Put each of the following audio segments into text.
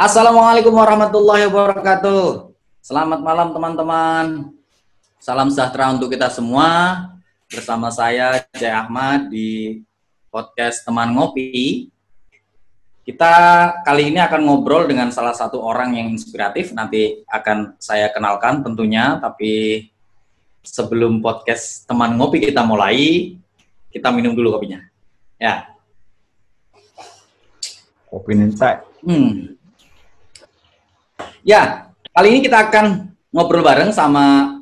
Assalamualaikum warahmatullahi wabarakatuh. Selamat malam teman-teman. Salam sejahtera untuk kita semua. Bersama saya Jay Ahmad di podcast Teman Ngopi. Kita kali ini akan ngobrol dengan salah satu orang yang inspiratif. Nanti akan saya kenalkan tentunya. Tapi sebelum podcast Teman Ngopi kita mulai, kita minum dulu kopinya. Ya. Kopi nintai. Ya, kali ini kita akan ngobrol bareng sama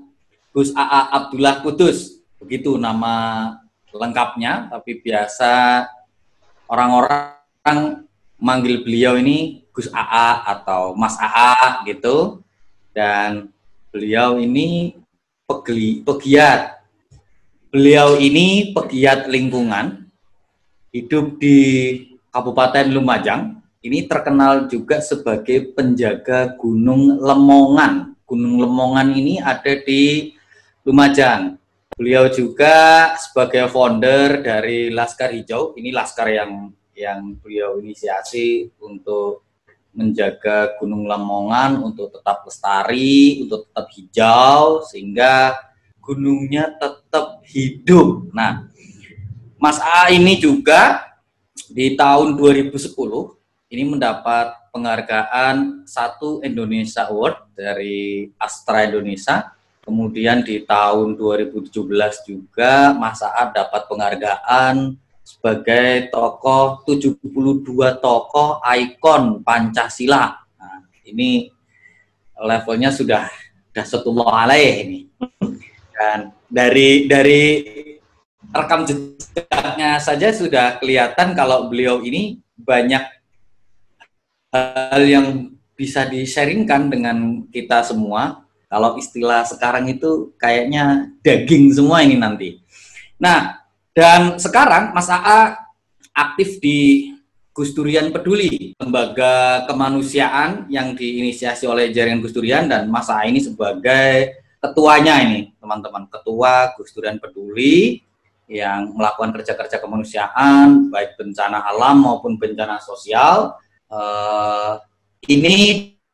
Gus A.A. Abdullah Kudus. Begitu nama lengkapnya, tapi biasa orang-orang manggil beliau ini Gus A.A. atau Mas A.A. gitu. Dan beliau ini pegiat. Beliau ini pegiat lingkungan, hidup di Kabupaten Lumajang. Ini terkenal juga sebagai penjaga Gunung Lemongan. Gunung Lemongan ini ada di Lumajang. Beliau juga sebagai founder dari Laskar Hijau. Ini laskar yang beliau inisiasi untuk menjaga Gunung Lemongan untuk tetap lestari, untuk tetap hijau, sehingga gunungnya tetap hidup. Nah, Mas A ini juga di tahun 2010 ini mendapat penghargaan 1 Indonesia Award dari Astra Indonesia. Kemudian di tahun 2017 juga Mas A dapat penghargaan sebagai tokoh 72 tokoh ikon Pancasila. Nah, ini levelnya sudah dasyatullah alaih ini. Dan dari rekam jejaknya saja sudah kelihatan kalau beliau ini banyak hal yang bisa di-sharingkan dengan kita semua. Kalau istilah sekarang itu kayaknya daging semua ini nanti. Nah, dan sekarang Mas A.A. aktif di Gus Durian Peduli, lembaga kemanusiaan yang diinisiasi oleh Jaringan Gus Durian, dan Mas A.A. ini sebagai ketuanya ini, teman-teman, ketua Gus Durian Peduli yang melakukan kerja-kerja kemanusiaan, baik bencana alam maupun bencana sosial. Ini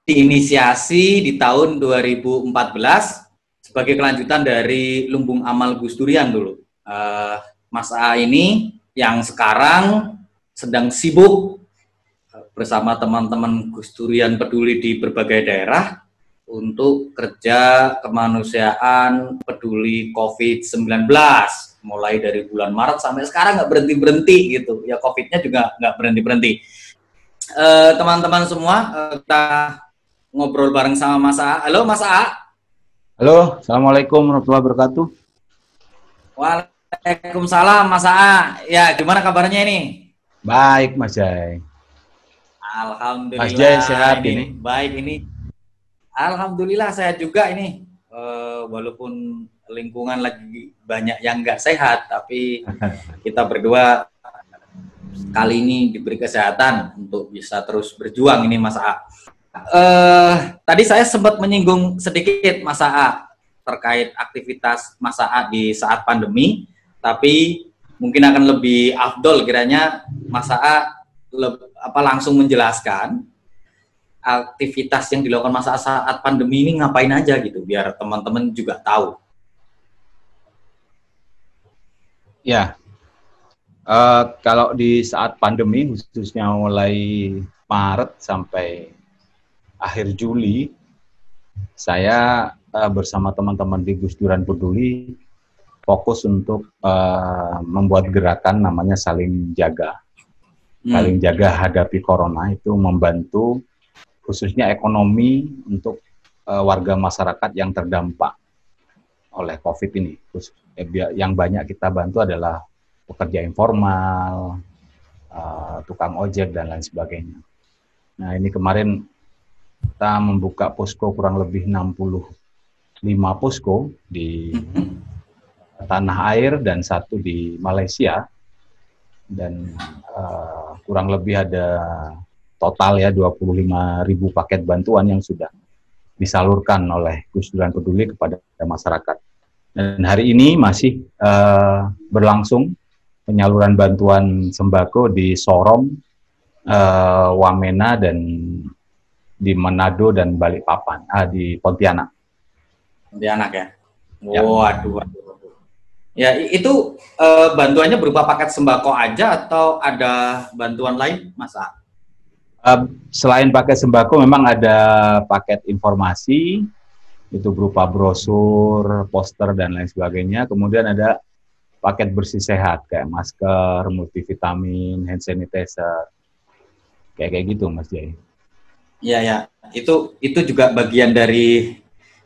diinisiasi di tahun 2014 sebagai kelanjutan dari Lumbung Amal Gus Durian dulu. Mas A ini yang sekarang sedang sibuk bersama teman-teman Gus Durian Peduli di berbagai daerah untuk kerja kemanusiaan peduli COVID-19. Mulai dari bulan Maret sampai sekarang nggak berhenti-berhenti gitu. Ya COVID-nya juga nggak berhenti-berhenti. Teman-teman semua, kita ngobrol bareng sama Mas A. Halo Mas A. Halo, Assalamualaikum warahmatullahi wabarakatuh. Waalaikumsalam Mas A. Ya, gimana kabarnya ini? Baik Mas Jai. Alhamdulillah. Mas Jai sehat ini? Baik ini. Alhamdulillah sehat juga ini. Walaupun lingkungan lagi banyak yang nggak sehat, tapi kita berdua kali ini diberi kesehatan untuk bisa terus berjuang ini Mas A. Tadi saya sempat menyinggung sedikit Mas A terkait aktivitas Mas A di saat pandemi, tapi mungkin akan lebih afdol kiranya Mas A langsung menjelaskan aktivitas yang dilakukan Mas A saat pandemi ini ngapain aja gitu, biar teman-teman juga tahu. Ya. Kalau di saat pandemi, khususnya mulai Maret sampai akhir Juli, saya bersama teman-teman di Gus Durian Peduli fokus untuk membuat gerakan namanya saling jaga. Saling jaga hadapi corona, itu membantu khususnya ekonomi untuk warga masyarakat yang terdampak oleh COVID ini. Yang banyak kita bantu adalah pekerja informal, tukang ojek, dan lain sebagainya. Nah, ini kemarin kita membuka posko kurang lebih 65 posko di tanah air dan 1 di Malaysia. Dan kurang lebih ada total ya 25.000 paket bantuan yang sudah disalurkan oleh Gus Durian Peduli kepada masyarakat. Dan hari ini masih berlangsung penyaluran bantuan sembako di Sorong, Wamena, dan di Manado dan Balikpapan, di Pontianak. Pontianak ya. Ya. Waduh, waduh, waduh. Ya, itu bantuannya berupa paket sembako aja atau ada bantuan lain, Mas A? Selain paket sembako, memang ada paket informasi, itu berupa brosur, poster, dan lain sebagainya. Kemudian ada paket bersih sehat, kayak masker, multivitamin, hand sanitizer, kayak gitu, Mas Jai. Iya, ya. Itu juga bagian dari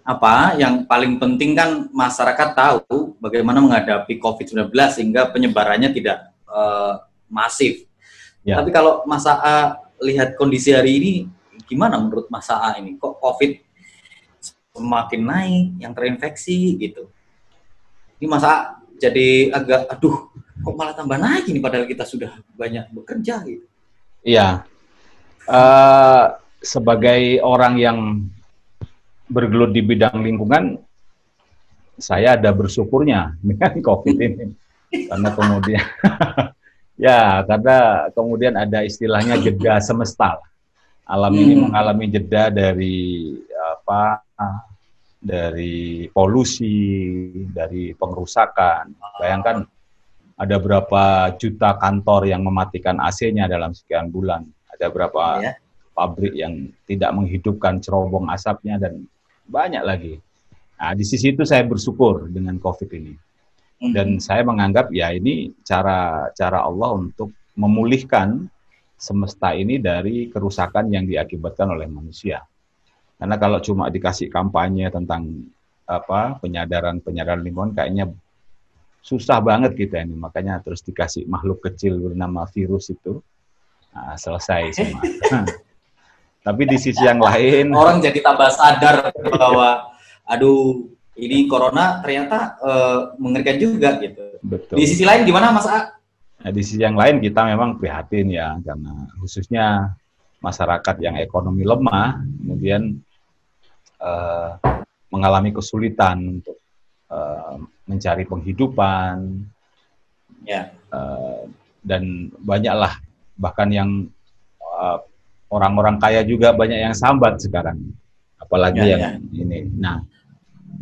apa yang paling penting kan masyarakat tahu bagaimana menghadapi COVID-19 sehingga penyebarannya tidak masif. Ya. Tapi kalau Mas A lihat kondisi hari ini, gimana menurut Mas A ini? Kok COVID semakin naik, yang terinfeksi gitu. Ini Mas A jadi agak, aduh, kok malah tambah naik ini padahal kita sudah banyak bekerja gitu. Iya. Sebagai orang yang bergelut di bidang lingkungan, saya ada bersyukurnya dengan COVID ini. Karena kemudian karena kemudian ada istilahnya jeda semesta. Alam ini mengalami jeda dari dari polusi, dari pengrusakan. Bayangkan ada berapa juta kantor yang mematikan AC-nya dalam sekian bulan. Ada berapa pabrik yang tidak menghidupkan cerobong asapnya, dan banyak lagi. Nah, di sisi itu saya bersyukur dengan COVID ini. Dan saya menganggap ini cara Allah untuk memulihkan semesta ini dari kerusakan yang diakibatkan oleh manusia. Karena kalau cuma dikasih kampanye tentang penyadaran lingkungan, kayaknya susah banget kita ini. Makanya terus dikasih makhluk kecil bernama virus itu, selesai semua. Tapi di sisi yang lain, orang jadi tambah sadar bahwa aduh, ini corona ternyata mengerikan juga gitu. Betul. Di sisi lain gimana Mas A? Nah, di sisi yang lain kita memang prihatin ya, karena khususnya masyarakat yang ekonomi lemah, kemudian mengalami kesulitan untuk mencari penghidupan, dan banyaklah, bahkan yang orang-orang kaya juga banyak yang sambat sekarang, apalagi ini. Nah,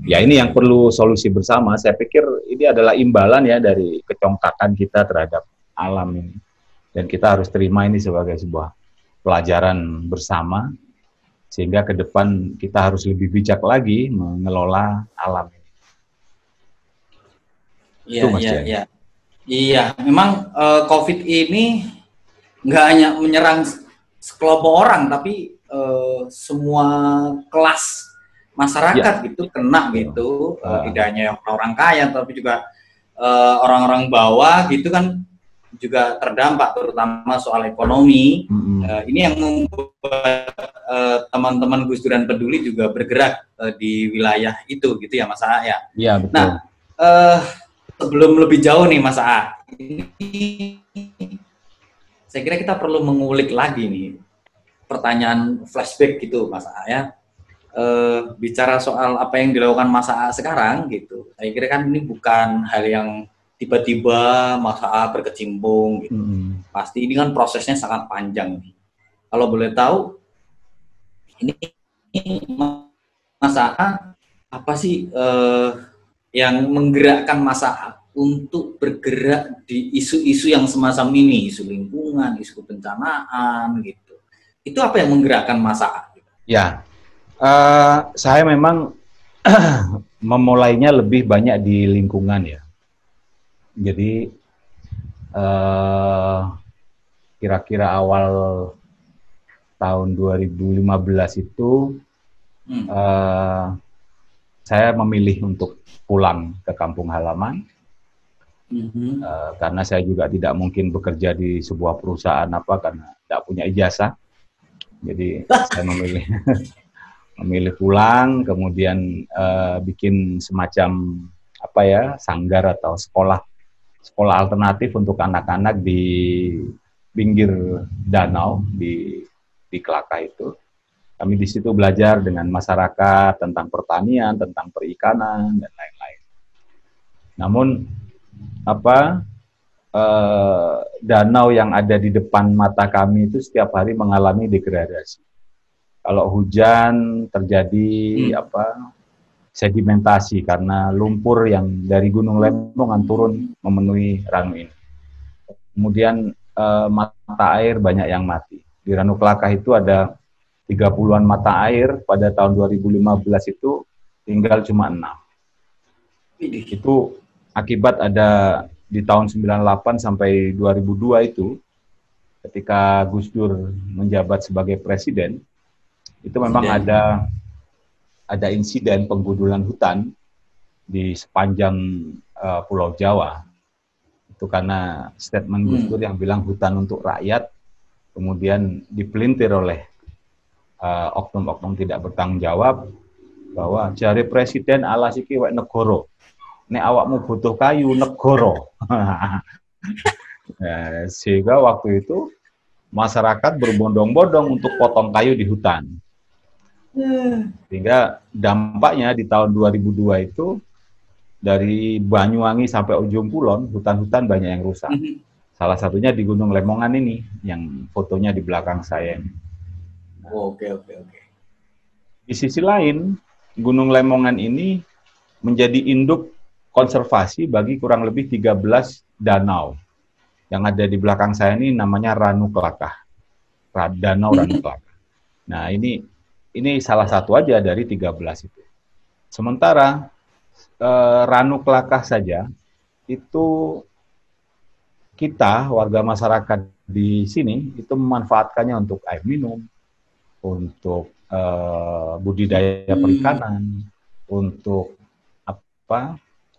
ini yang perlu solusi bersama. Saya pikir ini adalah imbalan ya dari kecongkakan kita terhadap alam ini, dan kita harus terima ini sebagai sebuah pelajaran bersama, sehingga ke depan kita harus lebih bijak lagi mengelola alam ini. Iya, memang COVID ini nggak hanya menyerang sekelompok orang, tapi semua kelas masyarakat gitu kena gitu. Tidak hanya orang kaya, tapi juga orang-orang bawah gitu kan juga terdampak, terutama soal ekonomi. Ini yang membuat teman-teman Gus Dur dan Peduli juga bergerak di wilayah itu gitu ya Mas A ya. Iya, betul. Nah, sebelum lebih jauh nih Mas A, ini saya kira kita perlu mengulik lagi nih pertanyaan flashback gitu Mas A ya. Bicara soal apa yang dilakukan Mas A sekarang gitu. Saya kira kan ini bukan hal yang tiba-tiba Mas A berkecimpung gitu. Pasti ini kan prosesnya sangat panjang nih. Kalau boleh tahu, ini Mas A apa sih yang menggerakkan Mas A untuk bergerak di isu-isu yang semacam ini, isu lingkungan, isu kebencanaan gitu. Itu apa yang menggerakkan Mas A? Ya, saya memang memulainya lebih banyak di lingkungan ya. Jadi kira-kira awal tahun 2015 itu saya memilih untuk pulang ke kampung halaman, karena saya juga tidak mungkin bekerja di sebuah perusahaan karena tidak punya ijazah. Jadi saya memilih pulang, kemudian bikin semacam sanggar atau sekolah alternatif untuk anak-anak di pinggir danau di Kelaka itu. Kami di situ belajar dengan masyarakat tentang pertanian, tentang perikanan dan lain-lain. Namun danau yang ada di depan mata kami itu setiap hari mengalami degradasi. Kalau hujan terjadi sedimentasi karena lumpur yang dari Gunung Lemongan turun memenuhi Ranu ini. Kemudian mata air banyak yang mati. Di Ranu Kelakah itu ada 30-an mata air, pada tahun 2015 itu tinggal cuma 6. Itu akibat ada di tahun 98 sampai 2002 itu, ketika Gus Dur menjabat sebagai presiden, itu memang ada insiden penggundulan hutan di sepanjang Pulau Jawa. Itu karena statement Gus Dur yang bilang hutan untuk rakyat, kemudian dipelintir oleh oknum-oknum tidak bertanggung jawab, bahwa jari presiden ala siki wek negoro, nek awakmu butuh kayu negoro. Nah, sehingga waktu itu masyarakat berbondong-bondong untuk potong kayu di hutan. Sehingga dampaknya di tahun 2002 itu dari Banyuwangi sampai ujung kulon, hutan-hutan banyak yang rusak. Salah satunya di Gunung Lemongan ini, yang fotonya di belakang saya. Oke. Di sisi lain, Gunung Lemongan ini menjadi induk konservasi bagi kurang lebih 13 danau. Yang ada di belakang saya ini namanya Ranu Kelakah. Danau Ranu Kelakah. Nah, ini salah satu aja dari 13 itu. Sementara Ranu Kelakah saja itu kita warga masyarakat di sini itu memanfaatkannya untuk air minum, untuk budidaya perikanan, untuk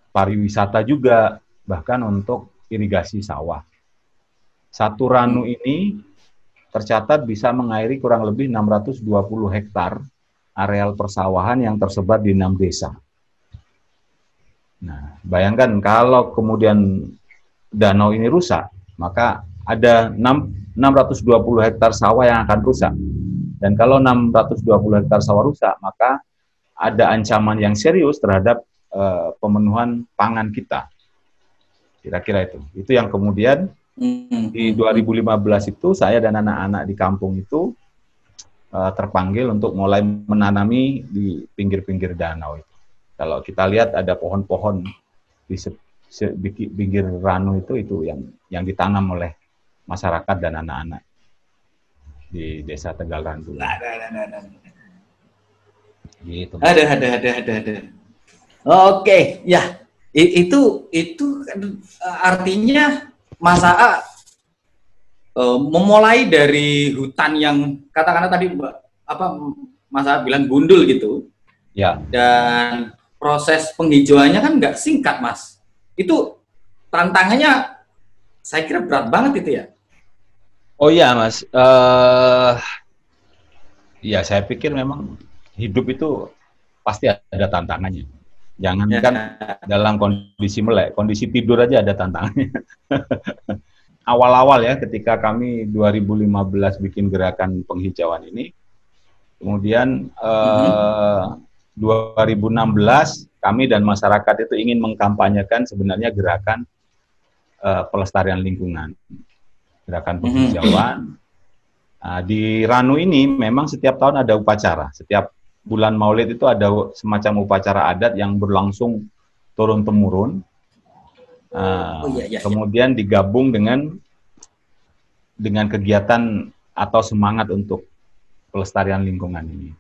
pariwisata juga, bahkan untuk irigasi sawah. Satu ranu ini tercatat bisa mengairi kurang lebih 620 hektar areal persawahan yang tersebar di 6 desa. Nah, bayangkan kalau kemudian danau ini rusak, maka ada 620 hektar sawah yang akan rusak. Dan kalau 620 hektar sawah rusak, maka ada ancaman yang serius terhadap pemenuhan pangan kita. Kira-kira itu. Itu yang kemudian di 2015 itu saya dan anak-anak di kampung itu terpanggil untuk mulai menanami di pinggir-pinggir danau itu. Kalau kita lihat ada pohon-pohon di pinggir ranu itu yang ditanam oleh masyarakat dan anak-anak di Desa Tegal Randu. Gitu. Ada. Oke, ya. Itu artinya Mas AA memulai dari hutan yang katakanlah tadi Mas AA bilang gundul gitu. Ya. Dan proses penghijauannya kan nggak singkat, Mas. Itu tantangannya saya kira berat banget itu ya. Oh iya, Mas. Ya, saya pikir memang hidup itu pasti ada tantangannya. Jangankan dalam kondisi melek, kondisi tidur aja ada tantangannya. Awal-awal ya, ketika kami 2015 bikin gerakan penghijauan ini, kemudian 2016 kami dan masyarakat itu ingin mengkampanyekan sebenarnya gerakan pelestarian lingkungan, gerakan penghijauan. Di Ranu ini memang setiap tahun ada upacara. Setiap bulan Maulid itu ada semacam upacara adat yang berlangsung turun-temurun. Kemudian digabung dengan kegiatan atau semangat untuk pelestarian lingkungan ini.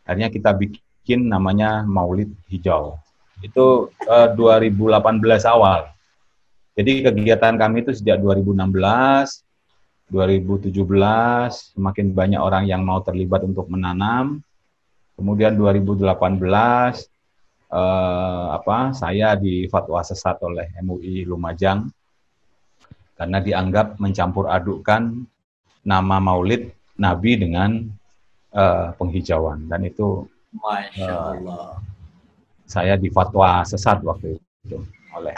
Akhirnya kita bikin namanya Maulid Hijau. Itu 2018 awal. Jadi kegiatan kami itu sejak 2016, 2017 semakin banyak orang yang mau terlibat untuk menanam. Kemudian 2018 saya difatwa sesat oleh MUI Lumajang karena dianggap mencampur adukkan nama Maulid Nabi dengan penghijauan, dan itu Masya Allah. Saya difatwa sesat waktu itu oleh.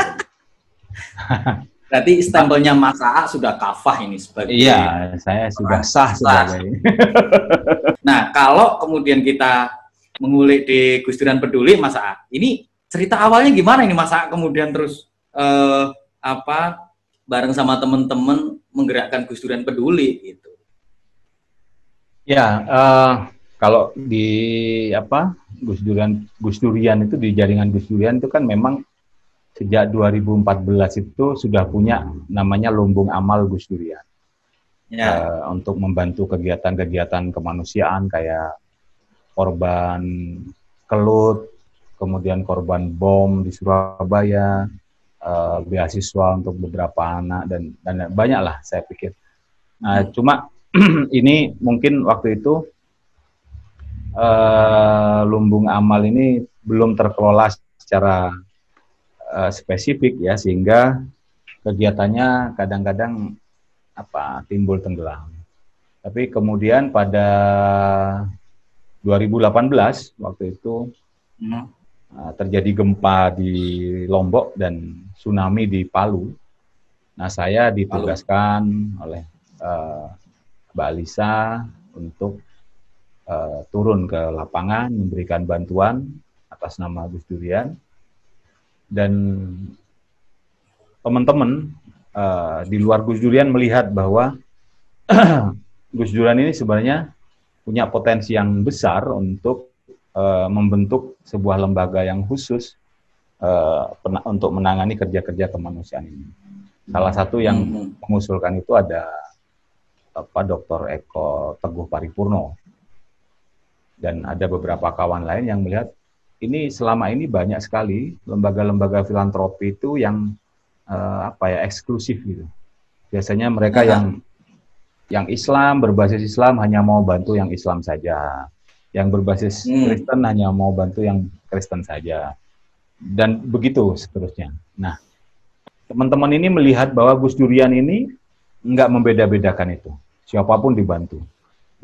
Berarti stempelnya Mas AA sudah kafah ini sebagai. Iya, saya sudah sah sebagai. Nah, kalau kemudian kita mengulik di Gus Duran Peduli, Mas AA, ini cerita awalnya gimana ini Mas AA kemudian terus bareng sama teman-teman menggerakkan Gus Duran Peduli gitu? Ya, kalau di Gus Durian itu, di jaringan Gus Durian itu kan memang sejak 2014 itu sudah punya namanya Lumbung Amal Gus Durian. Ya. Untuk membantu kegiatan-kegiatan kemanusiaan kayak korban kelut, kemudian korban bom di Surabaya, beasiswa untuk beberapa anak, dan banyak lah saya pikir. Cuma ini mungkin waktu itu Lumbung Amal ini belum terkelola secara spesifik ya, sehingga kegiatannya kadang-kadang timbul tenggelam. Tapi kemudian pada 2018 waktu itu terjadi gempa di Lombok dan tsunami di Palu. Nah, saya ditugaskan oleh Mbak Alisa untuk turun ke lapangan memberikan bantuan atas nama Gus Durian. Dan teman-teman di luar Gus Durian melihat bahwa Gus Durian ini sebenarnya punya potensi yang besar untuk membentuk sebuah lembaga yang khusus untuk menangani kerja-kerja kemanusiaan ini. Salah satu yang mengusulkan itu ada Dr. Eko Teguh Paripurno, dan ada beberapa kawan lain yang melihat ini selama ini banyak sekali lembaga-lembaga filantropi itu yang eksklusif gitu. Biasanya mereka yang Islam, berbasis Islam hanya mau bantu yang Islam saja. Yang berbasis Kristen hanya mau bantu yang Kristen saja. Dan begitu seterusnya. Nah, teman-teman ini melihat bahwa Gus Durian ini nggak membeda-bedakan itu. Siapapun dibantu.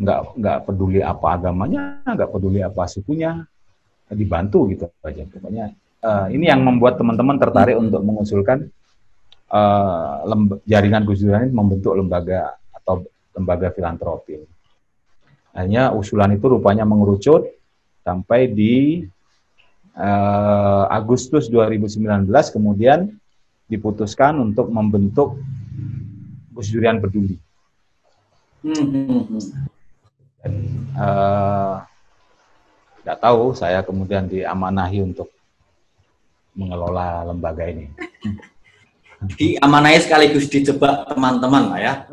Nggak peduli apa agamanya, nggak peduli apa sukunya, dibantu gitu aja. Pokoknya ini yang membuat teman-teman tertarik untuk mengusulkan jaringan Gus Durian ini membentuk lembaga atau lembaga filantropi. Hanya usulan itu rupanya mengerucut sampai di Agustus 2019 kemudian diputuskan untuk membentuk Gus Durian Peduli. Dan nggak tahu, saya kemudian diamanahi untuk mengelola lembaga ini. Diamanahi sekaligus dijebak teman-teman lah ya.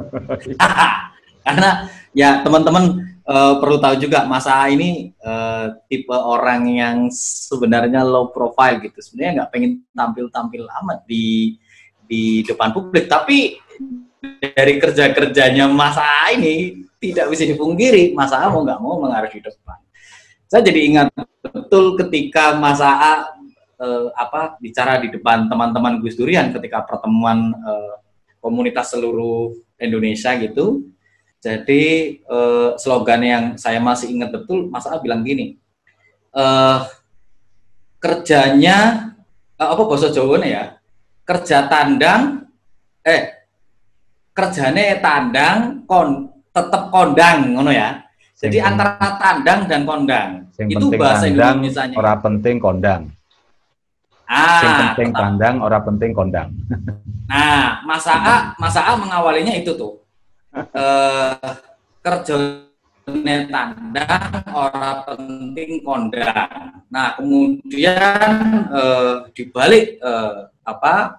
Karena ya teman-teman perlu tahu juga Mas A ini tipe orang yang sebenarnya low profile gitu. Sebenarnya nggak pengen tampil-tampil amat di depan publik, tapi dari kerja-kerjanya Mas A ini tidak bisa dipungkiri, Mas A mau nggak mau mengarah di depan. Saya jadi ingat betul ketika Mas A bicara di depan teman-teman Gus Durian ketika pertemuan komunitas seluruh Indonesia gitu. Jadi slogan yang saya masih ingat betul, Mas A bilang gini, kerjanya bahasa Jawanya ya, kerjane tandang tetep kondang ngono ya. Jadi antara tandang dan kondang. Itu bahasa Indonesianya. Ora penting kondang. Sing penting tandang, ora penting kondang. Nah, Mas A mengawalinya itu tuh. Kerjane tandang, ora penting kondang. Nah, kemudian dibalik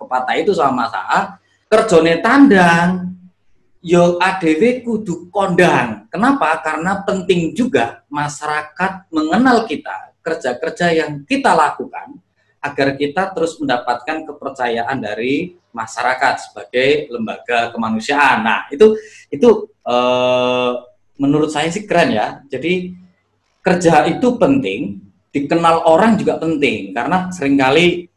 pepatah itu sama Mas A, kerjane tandang yo ADW kudu kondang. Kenapa? Karena penting juga masyarakat mengenal kita, kerja-kerja yang kita lakukan, agar kita terus mendapatkan kepercayaan dari masyarakat sebagai lembaga kemanusiaan. Nah, itu menurut saya sih keren ya. Jadi kerja itu penting, dikenal orang juga penting, karena seringkali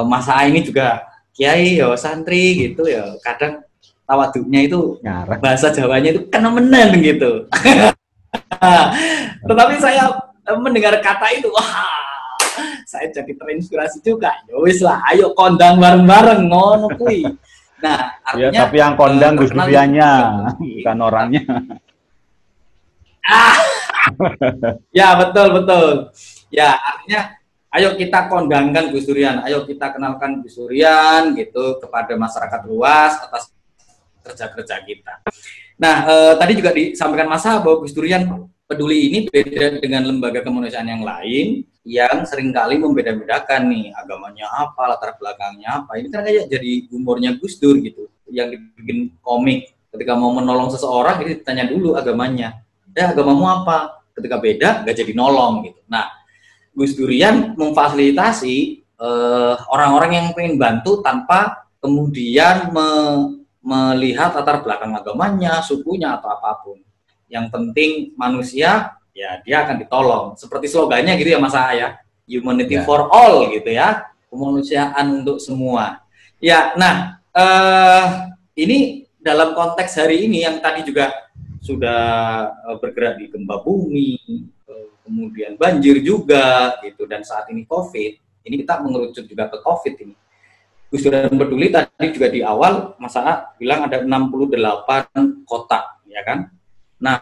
masa ini juga kiai ya santri gitu ya, kadang tawaduknya itu bahasa Jawanya itu kenemenan gitu. Tetapi saya mendengar kata itu, wah, saya jadi terinspirasi juga. Ya wis lah, ayo kondang bareng-bareng ngono kuwi. Nah, artinya ya, tapi yang kondang Gus Duriannya, bukan orangnya. Ya, betul. Ya, artinya ayo kita kondangkan Gus Durian, ayo kita kenalkan Gus Durian gitu kepada masyarakat luas atas kerja-kerja kita. Nah, tadi juga disampaikan Mas bahwa Gus Durian Peduli ini beda dengan lembaga kemanusiaan yang lain yang seringkali membeda-bedakan nih agamanya apa, latar belakangnya apa. Ini kan kayak jadi humornya Gus Dur gitu, yang dibikin komik. Ketika mau menolong seseorang, ini ditanya dulu agamanya. Agamamu apa? Ketika beda, nggak jadi nolong gitu. Nah, Gus Durian memfasilitasi orang-orang yang pengen bantu tanpa kemudian melihat latar belakang agamanya, sukunya, atau apapun. Yang penting manusia, ya dia akan ditolong. Seperti slogannya gitu ya Mas A ya, humanity for all gitu ya, kemanusiaan untuk semua. Ya, nah ini dalam konteks hari ini yang tadi juga sudah bergerak di gempa bumi, kemudian banjir juga gitu, dan saat ini COVID. Ini kita mengerucut juga ke COVID ini. Gus Durian Peduli tadi juga di awal Mas A bilang ada 68 kota, ya kan? Nah,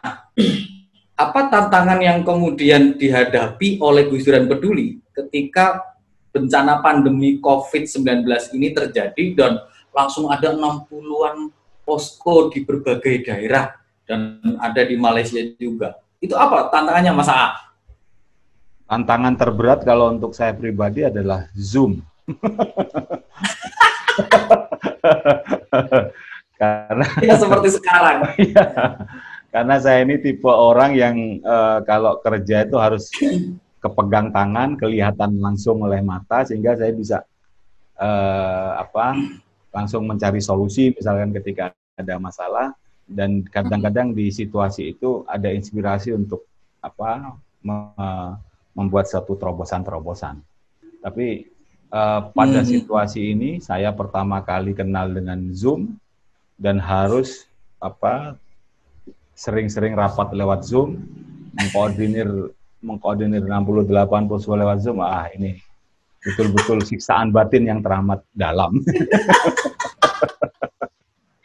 apa tantangan yang kemudian dihadapi oleh Gus Durian Peduli ketika bencana pandemi COVID-19 ini terjadi dan langsung ada 60-an posko di berbagai daerah dan ada di Malaysia juga. Itu apa tantangannya Mas A? Tantangan terberat kalau untuk saya pribadi adalah Zoom. Karena ya seperti sekarang. Karena saya ini tipe orang yang kalau kerja itu harus kepegang tangan, kelihatan langsung oleh mata, sehingga saya bisa langsung mencari solusi, misalkan ketika ada masalah, dan kadang-kadang di situasi itu ada inspirasi untuk membuat satu terobosan-terobosan. Tapi pada situasi ini saya pertama kali kenal dengan Zoom dan harus sering-sering rapat lewat Zoom, mengkoordinir 68 posko lewat Zoom. Ini betul-betul siksaan batin yang teramat dalam.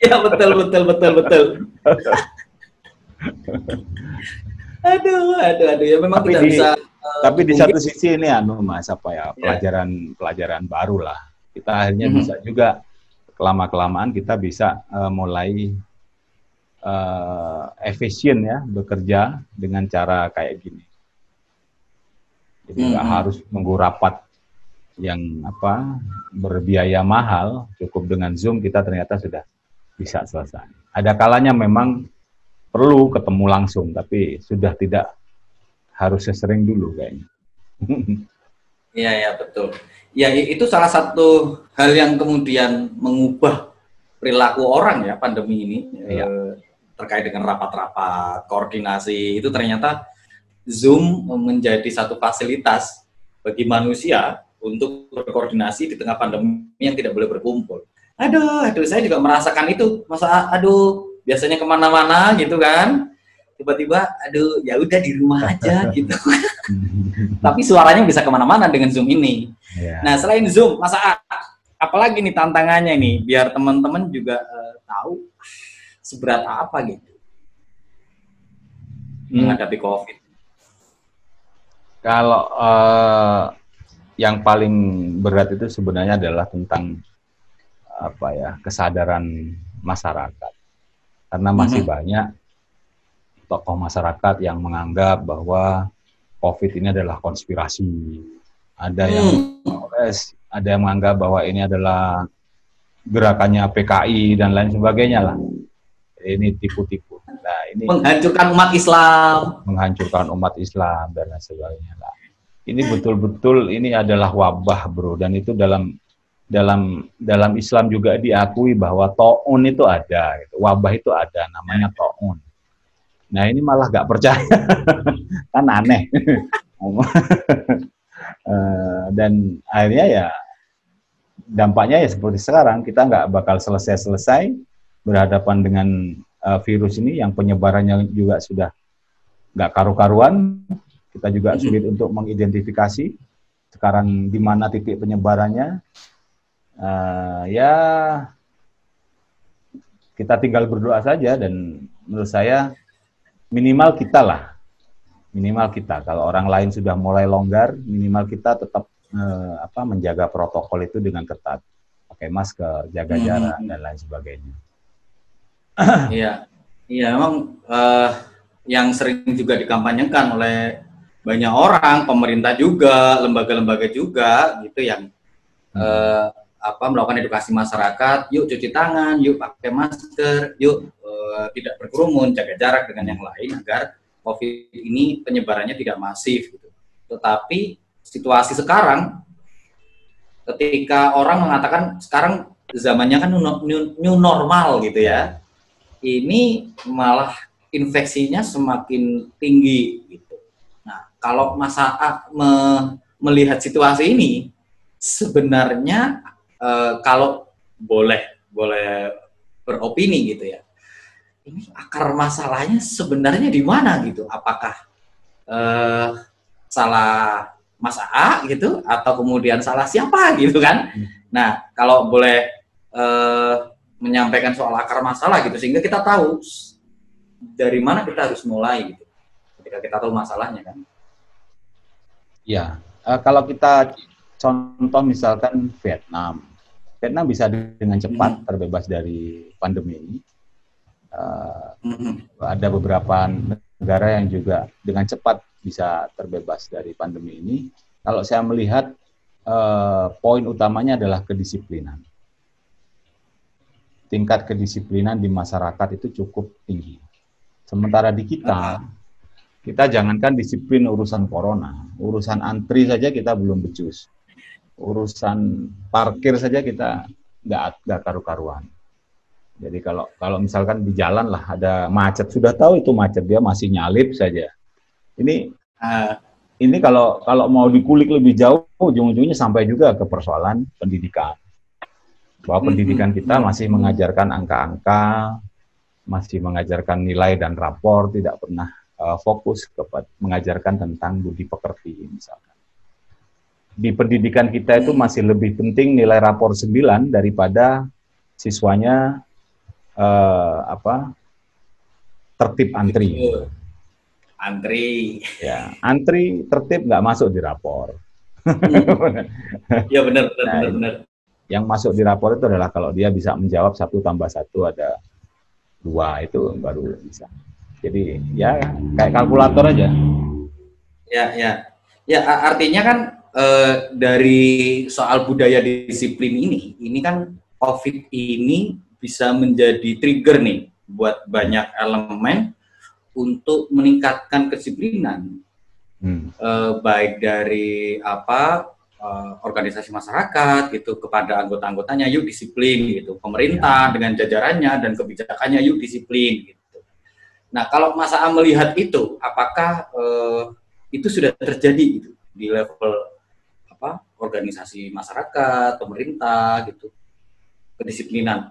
Ya betul. Aduh ya memang tidak bisa. Tapi di satu sisi ini Mas pelajaran baru lah. Kita akhirnya bisa juga kelama-kelamaan kita bisa mulai efisien ya bekerja dengan cara kayak gini. Jadi nggak harus nunggu rapat yang berbiaya mahal, cukup dengan Zoom kita ternyata sudah bisa selesai. Ada kalanya memang perlu ketemu langsung, tapi sudah tidak harus sesering dulu kayaknya. Iya betul. Ya itu salah satu hal yang kemudian mengubah perilaku orang ya pandemi ini. Terkait dengan rapat-rapat, koordinasi, itu ternyata Zoom menjadi satu fasilitas bagi manusia untuk berkoordinasi di tengah pandemi yang tidak boleh berkumpul. Aduh, saya juga merasakan itu. Biasanya kemana-mana gitu kan, tiba-tiba, ya udah di rumah aja gitu. Tapi suaranya bisa kemana-mana dengan Zoom ini. Nah, selain Zoom, apalagi nih tantangannya nih, biar teman-teman juga tahu seberat apa gitu menghadapi COVID. Kalau yang paling berat itu sebenarnya adalah tentang kesadaran masyarakat, karena masih banyak tokoh masyarakat yang menganggap bahwa COVID ini adalah konspirasi. Ada yang menganggap bahwa ini adalah gerakannya PKI dan lain sebagainya lah. Ini tipu-tipu. Nah, ini menghancurkan umat Islam dan lain sebagainya. Nah, ini betul-betul ini adalah wabah, bro, dan itu dalam Islam juga diakui bahwa taun itu ada, gitu. Wabah itu ada, namanya taun. Nah, ini malah nggak percaya, kan aneh. Dan akhirnya ya dampaknya ya seperti sekarang, kita nggak bakal selesai berhadapan dengan virus ini yang penyebarannya juga sudah nggak karu-karuan. Kita juga sulit untuk mengidentifikasi sekarang di mana titik penyebarannya. Ya kita tinggal berdoa saja, dan menurut saya minimal kita kalau orang lain sudah mulai longgar, minimal kita tetap menjaga protokol itu dengan ketat, pakai masker, jaga jarak dan lain sebagainya. Iya, memang yang sering juga dikampanyekan oleh banyak orang, pemerintah juga, lembaga-lembaga juga gitu yang melakukan edukasi masyarakat, yuk cuci tangan, yuk pakai masker, yuk tidak berkerumun, jaga jarak dengan yang lain agar COVID ini penyebarannya tidak masif gitu. Tetapi situasi sekarang ketika orang mengatakan sekarang zamannya kan new normal gitu ya, ini malah infeksinya semakin tinggi gitu. Nah, kalau Mas A melihat situasi ini, sebenarnya kalau boleh beropini gitu ya, ini akar masalahnya sebenarnya di mana gitu? Apakah salah Mas A gitu, atau kemudian salah siapa gitu kan? Nah, kalau boleh menyampaikan soal akar masalah gitu, sehingga kita tahu dari mana kita harus mulai gitu, ketika kita tahu masalahnya kan. Ya, kalau kita contoh misalkan Vietnam bisa dengan cepat terbebas dari pandemi ini. Ada beberapa negara yang juga dengan cepat bisa terbebas dari pandemi ini. Kalau saya melihat poin utamanya adalah kedisiplinan. Tingkat kedisiplinan di masyarakat itu cukup tinggi. Sementara di kita jangankan disiplin urusan corona, urusan antri saja kita belum becus. Urusan parkir saja kita nggak karu-karuan. Jadi kalau misalkan di jalan lah ada macet, sudah tahu itu macet, dia masih nyalip saja. Ini kalau mau dikulik lebih jauh, ujung-ujungnya sampai juga ke persoalan pendidikan. Bahwa pendidikan kita masih mengajarkan angka-angka, masih mengajarkan nilai dan rapor, tidak pernah fokus kepada mengajarkan tentang budi pekerti misalkan. Di pendidikan kita itu masih lebih penting nilai rapor 9 daripada siswanya tertib antri. Ya, antri tertib nggak masuk di rapor. Ya benar. Yang masuk di rapor itu adalah kalau dia bisa menjawab 1 + 1 ada 2, itu baru bisa. Jadi ya kayak kalkulator aja. Ya artinya kan dari soal budaya disiplin ini kan COVID ini bisa menjadi trigger nih buat banyak elemen untuk meningkatkan kedisiplinan, baik dari organisasi masyarakat gitu kepada anggota-anggotanya, yuk disiplin gitu, pemerintah dengan jajarannya dan kebijakannya yuk disiplin gitu. Nah, kalau Mas A melihat itu, apakah itu sudah terjadi gitu di level organisasi masyarakat, pemerintah gitu, kedisiplinan?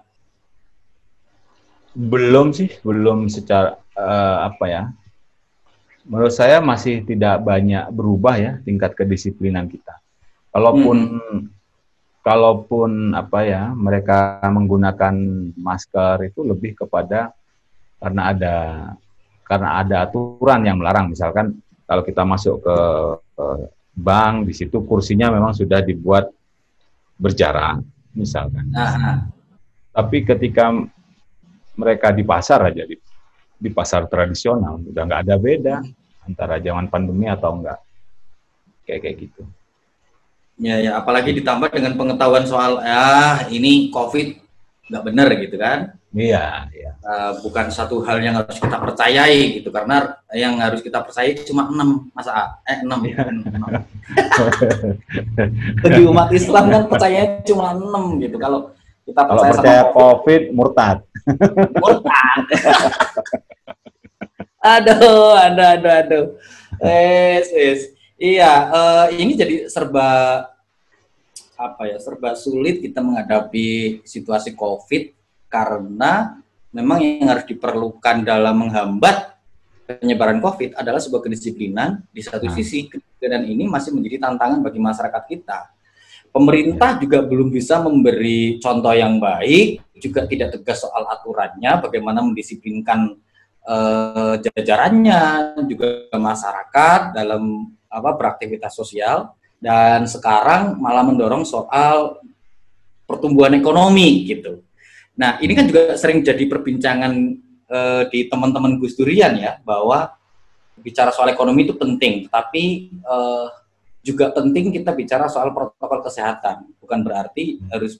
Belum secara menurut saya masih tidak banyak berubah ya tingkat kedisiplinan kita. Kalaupun mereka menggunakan masker itu lebih kepada karena ada aturan yang melarang. Misalkan kalau kita masuk ke bank, di situ kursinya memang sudah dibuat berjarak misalkan. Tapi ketika mereka di pasar aja, di pasar tradisional, udah nggak ada beda antara zaman pandemi atau enggak. Kayak gitu. Ya, apalagi ditambah dengan pengetahuan soal ini COVID nggak benar gitu kan. Iya. Bukan satu hal yang harus kita percayai gitu, karena yang harus kita percayai cuma 6, Mas A. 6. Bagi umat Islam kan percayanya cuma 6 gitu. Kalau kita percaya sama COVID, murtad. Murtad. Aduh. Iya, ini jadi serba sulit kita menghadapi situasi COVID, karena memang yang harus diperlukan dalam menghambat penyebaran COVID adalah sebuah kedisiplinan. Di satu sisi, kedisiplinan ini masih menjadi tantangan bagi masyarakat kita. Pemerintah juga belum bisa memberi contoh yang baik, juga tidak tegas soal aturannya, bagaimana mendisiplinkan jajarannya, juga masyarakat dalam beraktivitas sosial, dan sekarang malah mendorong soal pertumbuhan ekonomi gitu. Nah, ini kan juga sering jadi perbincangan di teman-teman Gus Durian ya, bahwa bicara soal ekonomi itu penting, tapi juga penting kita bicara soal protokol kesehatan. Bukan berarti harus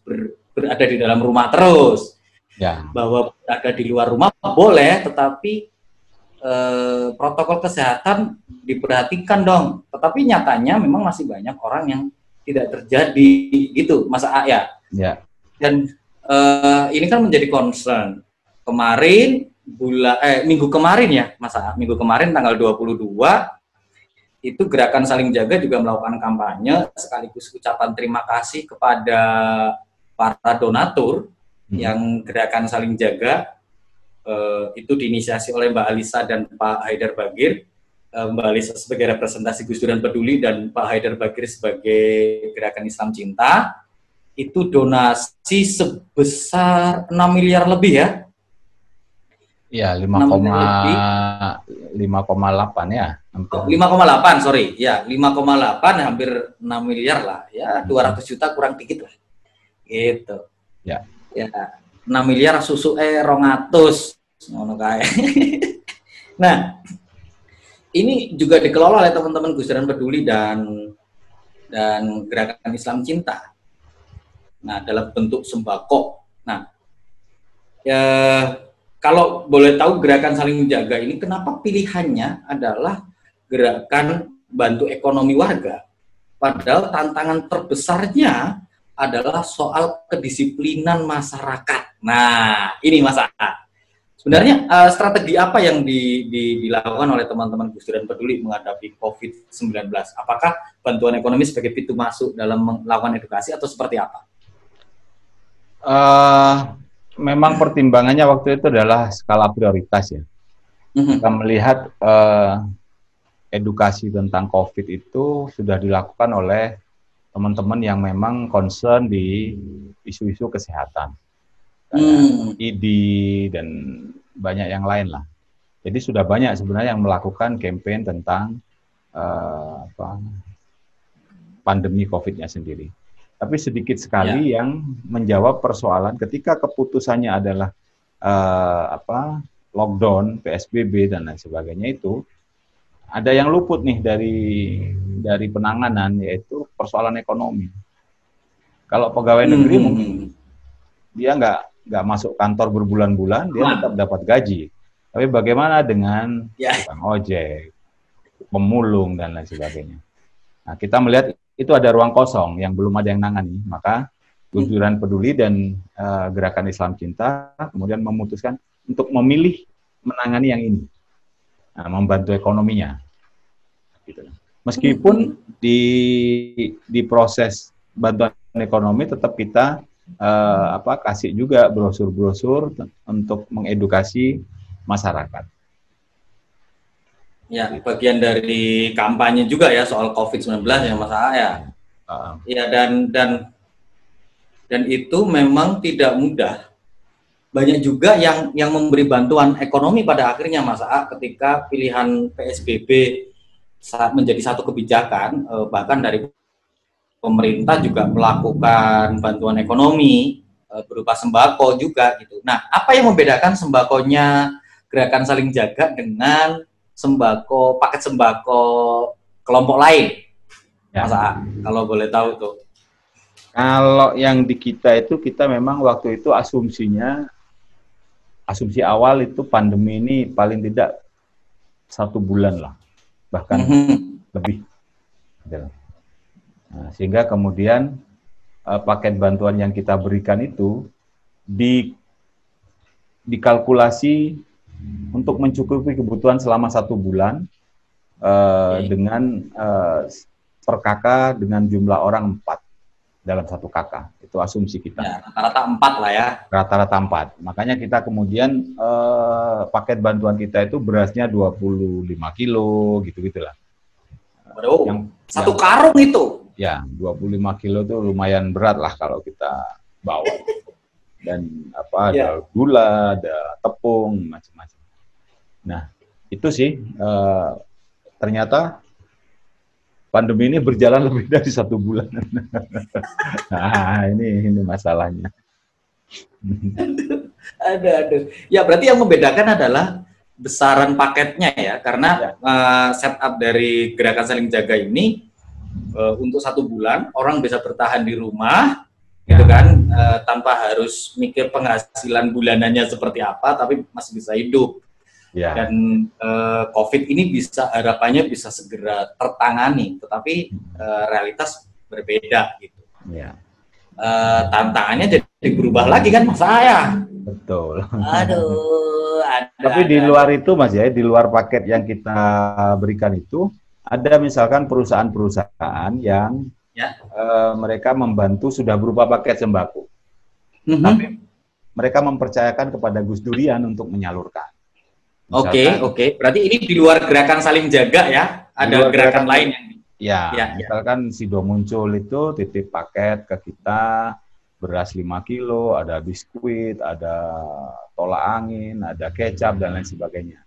berada di dalam rumah terus. Ya. Bahwa berada di luar rumah boleh, tetapi protokol kesehatan diperhatikan dong. Tetapi nyatanya memang masih banyak orang yang tidak terjadi gitu, Mas A ya. Ya. Dan ini kan menjadi concern. Kemarin minggu kemarin ya, Mas A, minggu kemarin tanggal 22 itu Gerakan Saling Jaga juga melakukan kampanye sekaligus ucapan terima kasih kepada para donatur yang Gerakan Saling Jaga itu diinisiasi oleh Mbak Alisa dan Pak Haidar Bagir. Mbak Alisa sebagai representasi Gus Dur dan Peduli dan Pak Haidar Bagir sebagai Gerakan Islam Cinta, itu donasi sebesar 6 miliar lebih ya. Ya, 5,8 ya. 5,8, sorry. Ya, 5,8 hampir 6 miliar lah. Ya, 200 juta kurang dikit lah. Gitu. Ya. Ya, 6 miliar susu 200 ngono kae. Nah, ini juga dikelola oleh teman-teman Gus Dur dan Peduli dan Gerakan Islam Cinta. Nah, dalam bentuk sembako. Nah, ya kalau boleh tahu Gerakan Saling Jaga ini kenapa pilihannya adalah gerakan bantu ekonomi warga? Padahal tantangan terbesarnya adalah soal kedisiplinan masyarakat. Nah, ini Mas A. Sebenarnya strategi apa yang dilakukan oleh teman-teman Gus Dur dan Peduli menghadapi COVID-19? Apakah bantuan ekonomi sebagai pintu masuk dalam melakukan edukasi atau seperti apa? Memang pertimbangannya waktu itu adalah skala prioritas ya. Kita melihat edukasi tentang COVID itu sudah dilakukan oleh teman-teman yang memang concern di isu-isu kesehatan. ID dan banyak yang lain lah. Jadi sudah banyak sebenarnya yang melakukan campaign tentang pandemi COVID-nya sendiri. Tapi sedikit sekali yang menjawab persoalan ketika keputusannya adalah lockdown, PSBB dan lain sebagainya itu ada yang luput nih dari penanganan, yaitu persoalan ekonomi. Kalau pegawai negeri mungkin dia nggak masuk kantor berbulan-bulan, dia tetap dapat gaji. Tapi bagaimana dengan tukang ojek, pemulung dan lain sebagainya. Nah, kita melihat itu ada ruang kosong yang belum ada yang nangani, maka Gus Dur dan Peduli dan Gerakan Islam Cinta kemudian memutuskan untuk memilih menangani yang ini, membantu ekonominya. Gitu. Meskipun di proses bantuan ekonomi tetap kita kasih juga brosur-brosur untuk mengedukasi masyarakat. Ya, bagian dari kampanye juga ya soal COVID-19 ya Mas A ya. Ya dan itu memang tidak mudah. Banyak juga yang memberi bantuan ekonomi pada akhirnya Mas A ketika pilihan PSBB saat menjadi satu kebijakan, bahkan dari pemerintah juga melakukan bantuan ekonomi berupa sembako juga gitu. Nah, apa yang membedakan sembakonya Gerakan Saling Jaga dengan paket sembako kelompok lain? Mas A, kalau boleh tahu tuh. Kalau yang di kita itu, kita memang waktu itu asumsi awal itu pandemi ini paling tidak 1 bulan lah, bahkan lebih. Nah, sehingga kemudian paket bantuan yang kita berikan itu dikalkulasi untuk mencukupi kebutuhan selama 1 bulan dengan per kakak dengan jumlah orang 4 dalam 1 kakak. Itu asumsi kita. Ya, rata-rata 4 lah ya. Rata-rata 4. Makanya kita kemudian paket bantuan kita itu berasnya 25 kilo, gitu-gitulah. Waduh, satu karung itu. Ya, 25 kilo itu lumayan berat lah kalau kita bawa. Dan ada gula, ada tepung, macam-macam. Nah, itu sih ternyata pandemi ini berjalan lebih dari 1 bulan. Nah, ini masalahnya. Ada. Ya berarti yang membedakan adalah besaran paketnya ya, karena setup dari gerakan saling jaga ini untuk 1 bulan orang bisa bertahan di rumah, gitu kan, tanpa harus mikir penghasilan bulanannya seperti apa, tapi masih bisa hidup. Dan COVID ini harapannya bisa segera tertangani, tetapi realitas berbeda gitu. Tantangannya jadi berubah lagi kan Mas saya. Betul. Aduh. Tapi di luar itu Mas ya, di luar paket yang kita berikan itu, ada misalkan perusahaan-perusahaan yang mereka membantu sudah berupa paket sembako. Tapi mereka mempercayakan kepada Gus Durian untuk menyalurkan. Oke. Berarti ini di luar gerakan saling jaga ya? Ada gerakan lain yang misalkan Sido Muncul itu titip paket ke kita, beras 5 kilo, ada biskuit, ada tolak angin, ada kecap, dan lain sebagainya.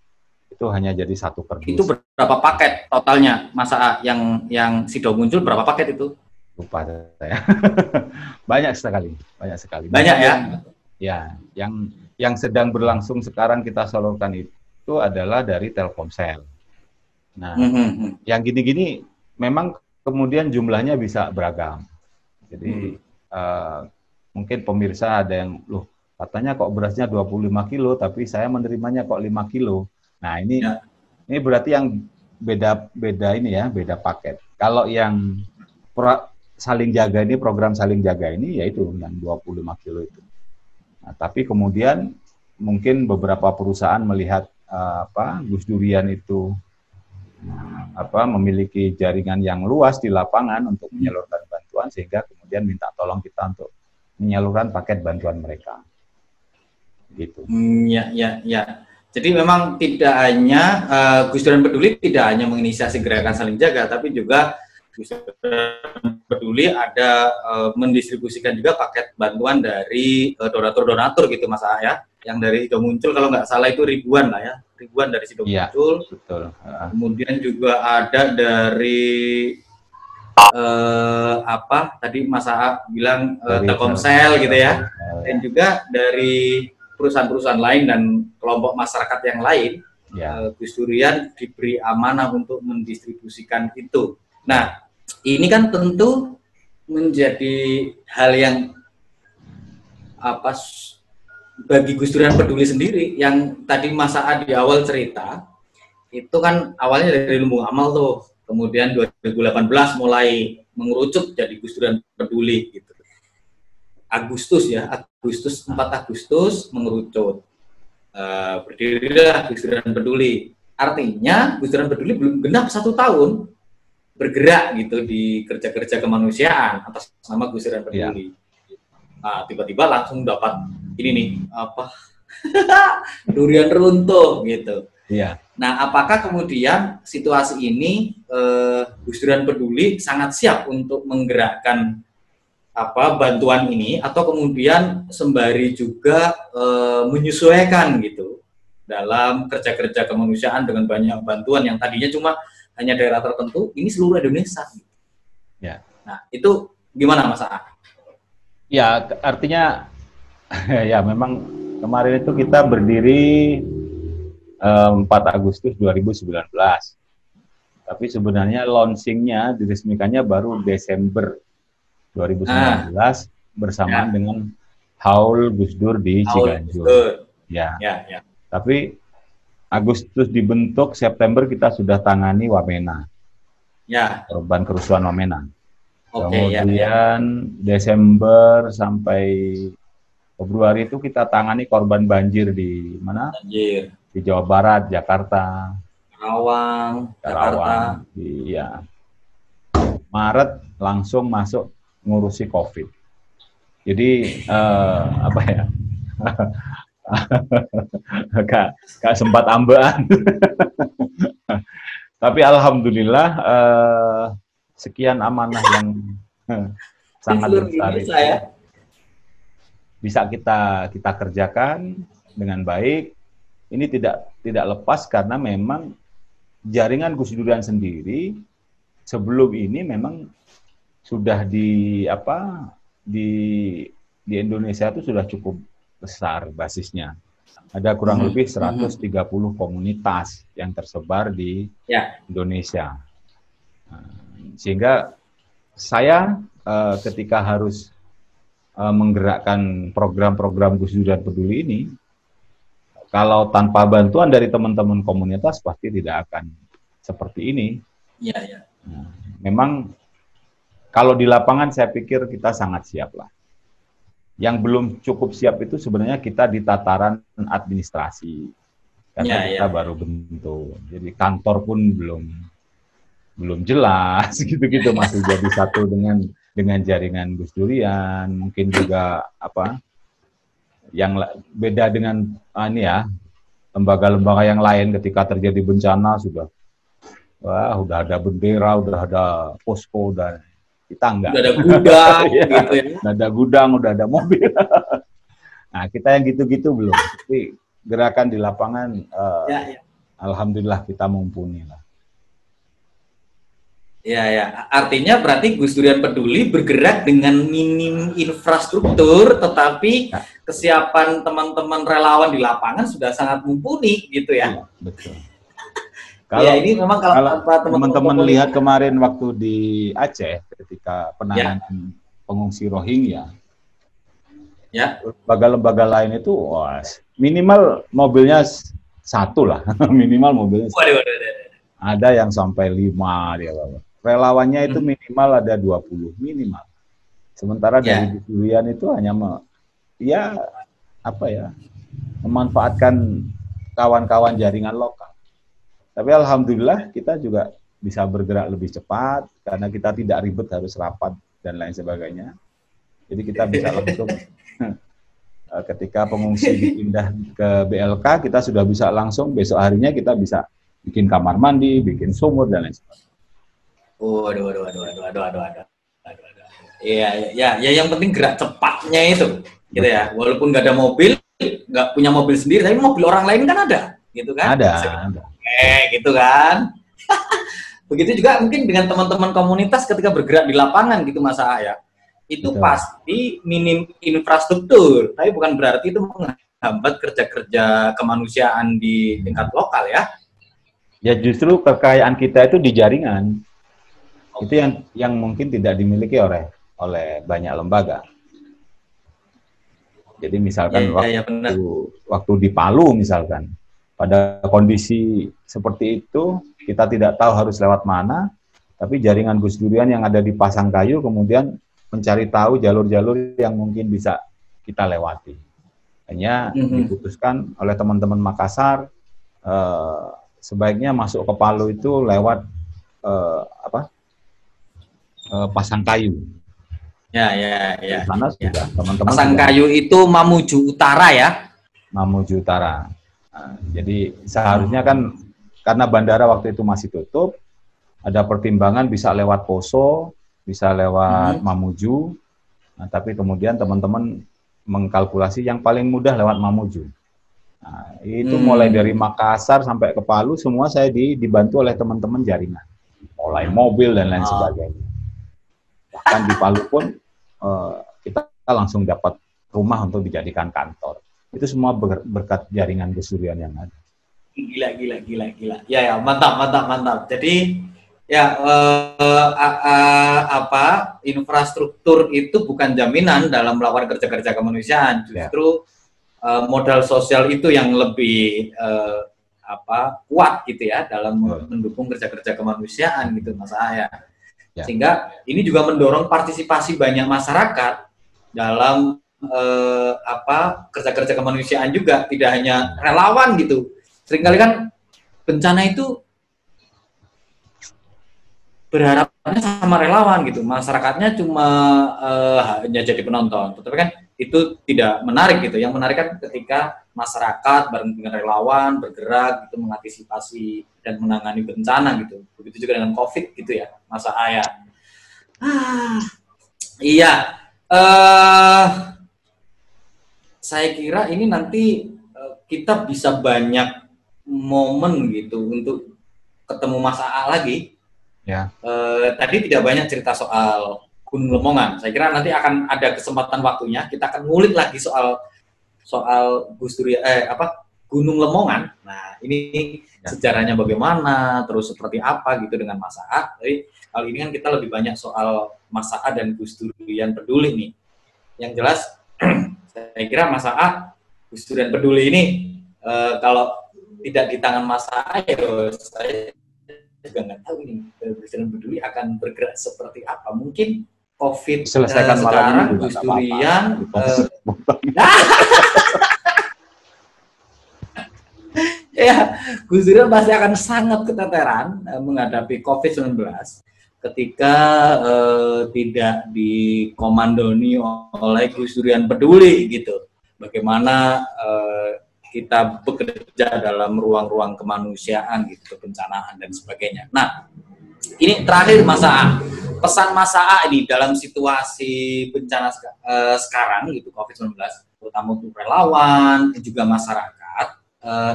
Itu hanya jadi 1 kardus. Itu berapa paket totalnya, Masa yang Sido Muncul berapa paket itu? Lupa saya. Banyak sekali. Banyak ya? Ya, yang sedang berlangsung sekarang kita salurkan itu adalah dari Telkomsel. Nah, yang gini-gini memang kemudian jumlahnya bisa beragam. Jadi mungkin pemirsa ada yang, loh katanya kok berasnya 25 kilo, tapi saya menerimanya kok 5 kilo. Nah ini berarti yang beda ini ya, beda paket. Kalau yang saling jaga ini, program saling jaga ini, yaitu yang 25 kilo itu. Nah, tapi kemudian mungkin beberapa perusahaan melihat Gus Durian itu memiliki jaringan yang luas di lapangan untuk menyalurkan bantuan, sehingga kemudian minta tolong kita untuk menyalurkan paket bantuan mereka. Gitu. Ya. Jadi memang tidak hanya Gus Durian Peduli tidak hanya menginisiasi gerakan saling jaga, tapi juga Gus Durian Peduli ada mendistribusikan juga paket bantuan dari donatur-donatur gitu Mas ya. Yang dari Sido Muncul kalau nggak salah itu ribuan lah ya, ribuan dari Sido Muncul. Betul. Kemudian juga ada dari tadi Mas A bilang Telkomsel gitu ya, dan juga dari perusahaan-perusahaan lain dan kelompok masyarakat yang lain. Gus Durian diberi amanah untuk mendistribusikan itu. Nah, ini kan tentu menjadi hal yang bagi Gus Durian Peduli sendiri, yang tadi Mas A di awal cerita itu kan awalnya dari Lumbung Amal tuh, kemudian 2018 mulai mengerucut jadi Gus Durian Peduli gitu. Agustus 4 Agustus mengerucut. Berdirilah Gus Durian Peduli. Artinya Gus Durian Peduli belum genap 1 tahun bergerak gitu di kerja-kerja kemanusiaan atas nama Gus Durian Peduli. Tiba-tiba langsung dapat ini nih durian runtuh gitu. Nah, apakah kemudian situasi ini Gus Durian Peduli sangat siap untuk menggerakkan bantuan ini, atau kemudian sembari juga menyesuaikan gitu dalam kerja-kerja kemanusiaan dengan banyak bantuan yang tadinya cuma hanya daerah tertentu, ini seluruh Indonesia. Nah, itu gimana Mas A? Ya, artinya ya memang kemarin itu kita berdiri 4 Agustus 2019. Tapi sebenarnya launchingnya, diresmikannya baru Desember 2019 bersamaan dengan Haul Gus Dur di Ciganjur. Tapi Agustus dibentuk, September kita sudah tangani Wamena. Korban kerusuhan Wamena. Kemudian Desember sampai Februari itu kita tangani korban banjir di mana? Di Jawa Barat, Jakarta, Karawang. Jakarta. Maret langsung masuk ngurusi COVID. Jadi gak sempat ambean. Tapi alhamdulillah sekian amanah yang sangat besar itu bisa kita kerjakan dengan baik. Ini tidak lepas karena memang jaringan Gus Durian sendiri sebelum ini memang sudah di Indonesia itu sudah cukup besar basisnya. Ada kurang lebih 130 komunitas yang tersebar di Indonesia. Sehingga saya ketika harus menggerakkan program-program Gus Dur dan Peduli ini, kalau tanpa bantuan dari teman-teman komunitas pasti tidak akan seperti ini. Nah, memang kalau di lapangan saya pikir kita sangat siap lah. Yang belum cukup siap itu sebenarnya kita di tataran administrasi, karena kita baru bentuk. Jadi kantor pun belum jelas, gitu-gitu masih jadi satu dengan jaringan Gus Durian. Mungkin juga yang beda dengan lembaga-lembaga yang lain ketika terjadi bencana sudah ada bendera, udah ada posko, dan kita enggak. Udah ada gudang, gitu ya. Udah ada gudang, udah ada mobil. Nah, kita yang gitu-gitu belum. Tapi gerakan di lapangan, alhamdulillah kita mumpuni lah. Artinya berarti Gus Durian Peduli bergerak dengan minim infrastruktur, tetapi kesiapan teman-teman relawan di lapangan sudah sangat mumpuni, gitu ya. Betul. Kalau ini memang kalau teman-teman lihat kemarin waktu di Aceh ketika penanganan pengungsi Rohingya, lembaga-lembaga lain itu minimal mobilnya satu lah, minimal mobilnya. Ada yang sampai 5 dia bawa. Relawannya itu minimal ada 20 minimal. Sementara dari Durian itu hanya memanfaatkan kawan-kawan jaringan lokal. Tapi alhamdulillah kita juga bisa bergerak lebih cepat karena kita tidak ribet harus rapat dan lain sebagainya. Jadi kita bisa langsung ketika pengungsi dipindah ke BLK, kita sudah bisa langsung besok harinya kita bisa bikin kamar mandi, bikin sumur dan lain sebagainya. Iya, yang penting gerak cepatnya itu, gitu ya. Walaupun nggak ada mobil, nggak punya mobil sendiri, tapi mobil orang lain kan ada, gitu kan? Ada. Gitu kan. Begitu juga mungkin dengan teman-teman komunitas ketika bergerak di lapangan gitu Mas ya. Itu pasti minim infrastruktur, tapi bukan berarti itu menghambat kerja-kerja kemanusiaan di tingkat lokal ya. Ya justru kekayaan kita itu di jaringan. Itu yang mungkin tidak dimiliki oleh banyak lembaga. Jadi misalkan waktu di Palu misalkan, pada kondisi seperti itu, kita tidak tahu harus lewat mana, tapi jaringan Gus Durian yang ada di Pasangkayu kemudian mencari tahu jalur-jalur yang mungkin bisa kita lewati. Hanya diputuskan oleh teman-teman Makassar, sebaiknya masuk ke Palu itu lewat Pasangkayu. Sana sudah teman-teman. Pasangkayu itu Mamuju Utara ya? Mamuju Utara. Nah, jadi seharusnya kan karena bandara waktu itu masih tutup, ada pertimbangan bisa lewat Poso, bisa lewat Mamuju, nah, tapi kemudian teman-teman mengkalkulasi yang paling mudah lewat Mamuju. Nah, itu mulai dari Makassar sampai ke Palu, semua saya dibantu oleh teman-teman jaringan, mulai mobil dan lain sebagainya. Bahkan di Palu pun kita langsung dapat rumah untuk dijadikan kantor. Itu semua berkat jaringan Gus Durian yang ada. Gila. Ya, mantap. Jadi ya infrastruktur itu bukan jaminan dalam melakukan kerja-kerja kemanusiaan. Justru modal sosial itu yang lebih kuat gitu ya dalam mendukung kerja-kerja kemanusiaan gitu Mas Aya. Sehingga ini juga mendorong partisipasi banyak masyarakat dalam kerja-kerja kemanusiaan juga, tidak hanya relawan gitu. Seringkali kan bencana itu berharapnya sama relawan gitu, masyarakatnya cuma hanya jadi penonton. Tetapi kan itu tidak menarik gitu. Yang menarik kan ketika masyarakat bareng dengan relawan bergerak gitu mengantisipasi dan menangani bencana gitu. Begitu juga dengan COVID gitu ya, Mas Aya. Iya. Saya kira ini nanti kita bisa banyak momen gitu untuk ketemu Mas Aa lagi. Ya. Tadi tidak banyak cerita soal Gunung Lemongan. Saya kira nanti akan ada kesempatan waktunya kita akan ngulik lagi soal soal Gus Durian Gunung Lemongan. Nah, ini sejarahnya bagaimana, terus seperti apa gitu dengan Mas AA. Jadi kali ini kan kita lebih banyak soal Mas AA dan Gus Durian Peduli nih. Yang jelas saya kira Mas AA, Gus Durian Peduli ini kalau tidak di tangan Mas AA, ya saya juga nggak tahu ini Gus Durian Peduli akan bergerak seperti apa. Mungkin COVID selesaikan sekarang Gus Durian ya, Gus Durian pasti akan sangat keteteran menghadapi COVID-19 ketika tidak dikomandoni oleh Gus Durian Peduli gitu. Bagaimana kita bekerja dalam ruang-ruang kemanusiaan gitu, kebencanaan dan sebagainya. Nah, ini terakhir Mas AA. Pesan Mas AA ini dalam situasi bencana sekarang gitu, COVID-19, terutama untuk relawan dan juga masyarakat.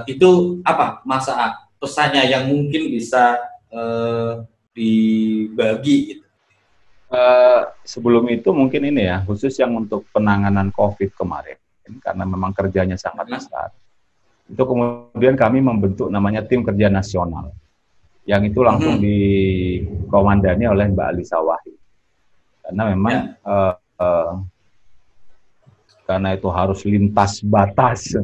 Itu apa Mas AA pesannya yang mungkin bisa dibagi gitu? Sebelum itu mungkin ini ya, khusus yang untuk penanganan COVID kemarin, karena memang kerjanya sangat besar, itu kemudian kami membentuk namanya tim kerja nasional, yang itu langsung dikomandani oleh Mbak Alisa Wahid, karena memang karena itu harus lintas batas,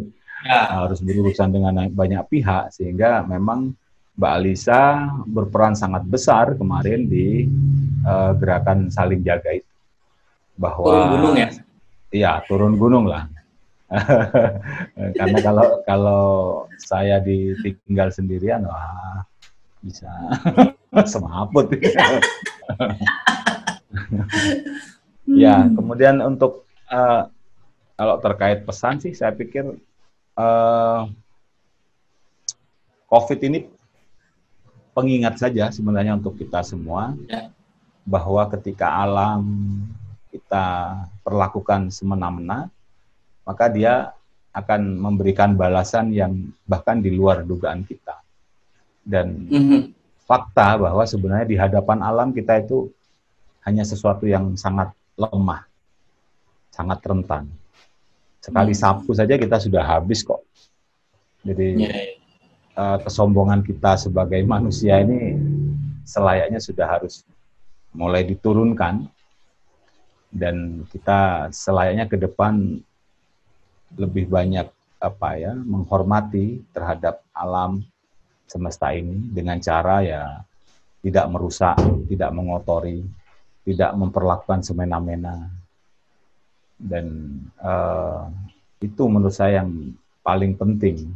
harus berurusan dengan banyak pihak, sehingga memang Mbak Alisa berperan sangat besar kemarin di gerakan saling jaga itu. Bahwa turun gunung ya? Iya, turun gunung lah. Karena kalau saya ditinggal sendirian, wah bisa semaput. Ya, kemudian untuk kalau terkait pesan sih, saya pikir COVID ini pengingat saja sebenarnya untuk kita semua, bahwa ketika alam kita perlakukan semena-mena, maka dia akan memberikan balasan yang bahkan di luar dugaan kita. Dan fakta bahwa sebenarnya di hadapan alam kita itu hanya sesuatu yang sangat lemah, sangat rentan. Sekali sapu saja kita sudah habis kok. Jadi kesombongan kita sebagai manusia ini selayaknya sudah harus mulai diturunkan, dan kita selayaknya ke depan lebih banyak menghormati terhadap alam semesta ini dengan cara ya tidak merusak, tidak mengotori, tidak memperlakukan semena-mena. Dan itu menurut saya yang paling penting,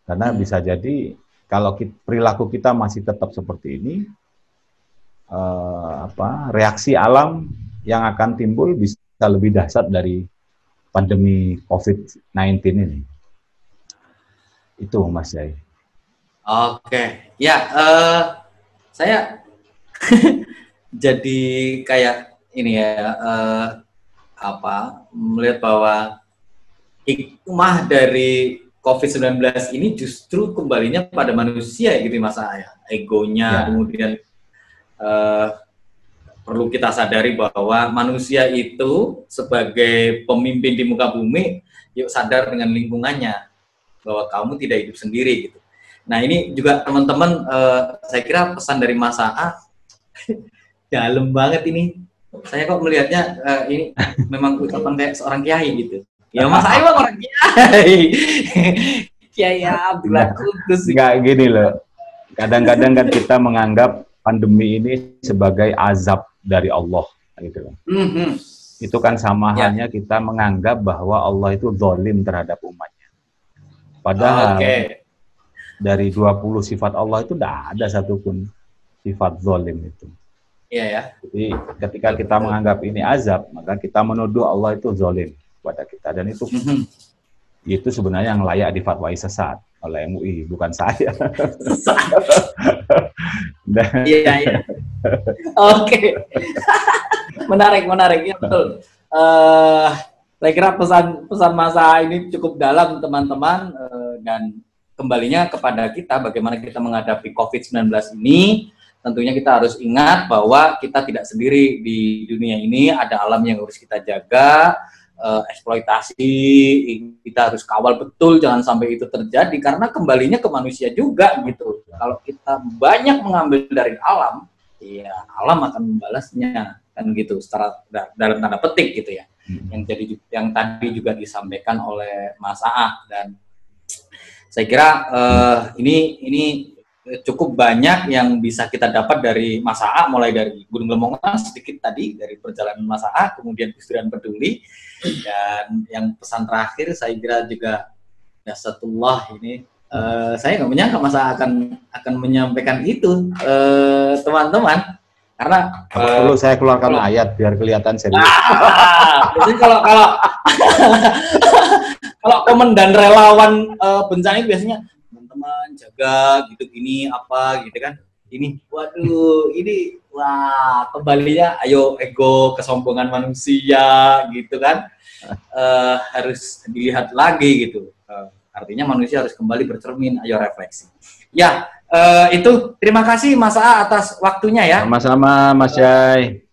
karena bisa jadi kalau perilaku kita masih tetap seperti ini, reaksi alam yang akan timbul bisa lebih dahsyat dari pandemi COVID-19 ini. Itu Mas Jai. Oke, ya saya jadi kayak ini ya, melihat bahwa hikmah dari COVID-19 ini justru kembalinya pada manusia gitu Mas Aya. Egonya kemudian perlu kita sadari bahwa manusia itu sebagai pemimpin di muka bumi, yuk sadar dengan lingkungannya bahwa kamu tidak hidup sendiri gitu. Nah ini juga teman-teman, saya kira pesan dari Mas AA dalam banget ini. Saya kok melihatnya ini memang ucapan kayak seorang kiai gitu. Ya Mas AA memang orang kiai. Kiai Abdullah Kudus. Enggak gini loh. Kadang-kadang kan kita menganggap pandemi ini sebagai azab dari Allah gitu loh. Itu kan sama halnya kita menganggap bahwa Allah itu zalim terhadap umatnya. Padahal dari 20 sifat Allah itu tidak ada satupun sifat zalim itu. Iya ya. Jadi ketika kita menganggap ini azab, maka kita menuduh Allah itu zalim kepada kita, dan itu sebenarnya yang layak difatwai sesat oleh MUI, bukan saya. Iya. Oke. Menarik ya, betul. Saya kira pesan masa ini cukup dalam teman-teman, dan kembalinya kepada kita bagaimana kita menghadapi COVID-19 ini. Tentunya kita harus ingat bahwa kita tidak sendiri di dunia ini, ada alam yang harus kita jaga, eksploitasi, kita harus kawal betul jangan sampai itu terjadi karena kembalinya ke manusia juga gitu. Kalau kita banyak mengambil dari alam, ya alam akan membalasnya kan gitu secara dalam tanda petik gitu ya. Yang tadi juga disampaikan oleh Mas Aa, dan saya kira ini cukup banyak yang bisa kita dapat dari Mas Aa, mulai dari Gunung Lemongan sedikit tadi, dari perjalanan Mas Aa, kemudian Gus Durian Peduli, dan yang pesan terakhir saya kira juga Dasatullah ini, saya nggak menyangka Mas Aa akan menyampaikan itu, teman-teman, karena perlu saya keluarkan ayat biar kelihatan serius. Jadi kalau kalau komen dan relawan bencana ini biasanya teman-teman jaga gitu gini apa gitu kan, ini waduh ini wah kembalinya ayo ego kesombongan manusia gitu kan, harus dilihat lagi gitu, artinya manusia harus kembali bercermin, ayo refleksi ya. Itu terima kasih Mas Aa atas waktunya ya. Sama-sama Mas Yai.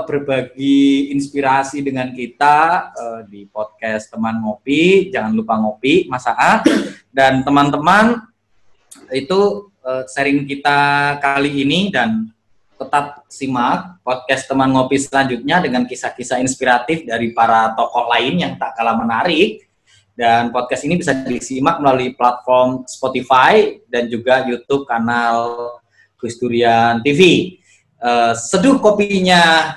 Berbagi inspirasi dengan kita di podcast Teman Ngopi. Jangan lupa ngopi, Mas Aa. Dan teman-teman, itu sharing kita kali ini, dan tetap simak podcast Teman Ngopi selanjutnya dengan kisah-kisah inspiratif dari para tokoh lain yang tak kalah menarik. Dan podcast ini bisa disimak melalui platform Spotify dan juga YouTube kanal Gus Durian TV. Seduh kopinya,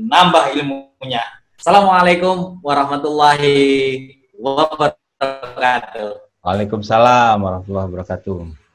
nambah ilmunya. Assalamualaikum warahmatullahi wabarakatuh. Waalaikumsalam warahmatullahi wabarakatuh.